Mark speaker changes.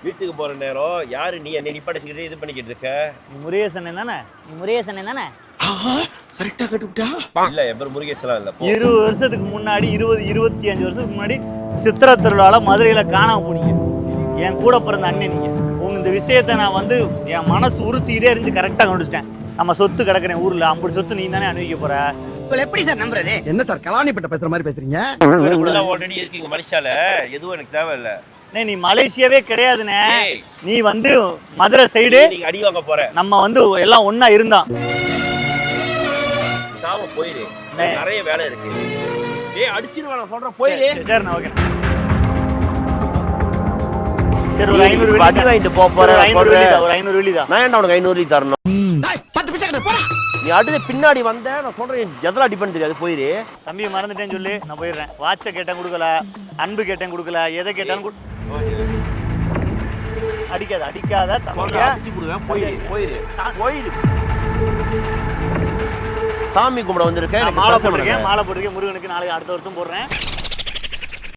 Speaker 1: வீட்டுக்கு போற நேரம் யாரு நீ என்ன நிப்பாட்டிக்கிட்டு இது பண்ணிக்கிட்டு இருக்க?
Speaker 2: நீ முருகேசன் தானே? நீ முருகேசன் தானே?
Speaker 3: கரெக்டா கட்டுட்டா.
Speaker 1: இல்ல என் பேர் முருகேசலாம் இல்ல.
Speaker 2: 20 வருஷத்துக்கு முன்னாடி 25 வருஷத்துக்கு முன்னாடி சித்திரை திருவிழால மதுரையில காணாம போனீங்க. என் கூட பிறந்த அண்ணன் நீங்க. இந்த விஷயத்த நான் வந்து என் மனசு உறுத்திக்கிட்டே இருந்து கரெக்டா கண்டுபிடிச்சிட்டேன். நம்ம சொத்து கிடக்குறேன் ஊர்ல 50 சொத்து நீ தானே அனுபவிக்க போற.
Speaker 4: உங்களை எப்படி சார் நம்புறது?
Speaker 3: என்ன சார் கலாணிப்பட்ட பேசுற மாதிரி பேசுறீங்க?
Speaker 1: ஆல்ரெடி இருக்கீங்க மலேசியால, எதுவும் எனக்கு தேவையில்ல.
Speaker 2: நீ மலேசியாவே கிடையாதுனே. நீ வந்து மதுரை சைடு
Speaker 1: நீங்க அடி வாங்க போற.
Speaker 2: நம்ம வந்து எல்லாம் ஒண்ணா இருந்தோம்.
Speaker 1: சாம போயிரு, நிறைய வேலை இருக்கு. டேய் அடிச்சிடுவா நான் சொல்றேன், போயிரு.
Speaker 2: சரி நான் ஓகே. சரி ஒரு 500
Speaker 1: அடி வாங்கிட்டு போற.
Speaker 2: ஒரு 500 வெள்ளி தான்.
Speaker 1: நான் ஏன்டா உனக்கு 500 வெள்ளி தரணும்?
Speaker 3: 10 பைசா கிட்ட போடா.
Speaker 1: நீ அடுத்து பின்னாடி வந்த நான் சொல்றேன், எதல அடி பண்ண தெரியாது, போயிரு.
Speaker 2: தம்பியை மறந்துட்டேன்னு சொல்லி நான் போயிடுறேன். வாட்சை கேட்டேன் கொடுக்கல, அன்பு கேட்டேன் கொடுக்கல, எதை கேட்டாலும் அடிக்காத அடிக்காத
Speaker 1: அடிச்சு கொடுவேன். போயிரு போயிரு போயிரு. சாமி கும்பிட வந்திருக்கேன்,
Speaker 2: மாலை போட்டிருக்கேன். மாலை போட்டிருக்கேன் முருகனுக்கு. நாளைக்கு அடுத்த வருஷம் போடுறேன்.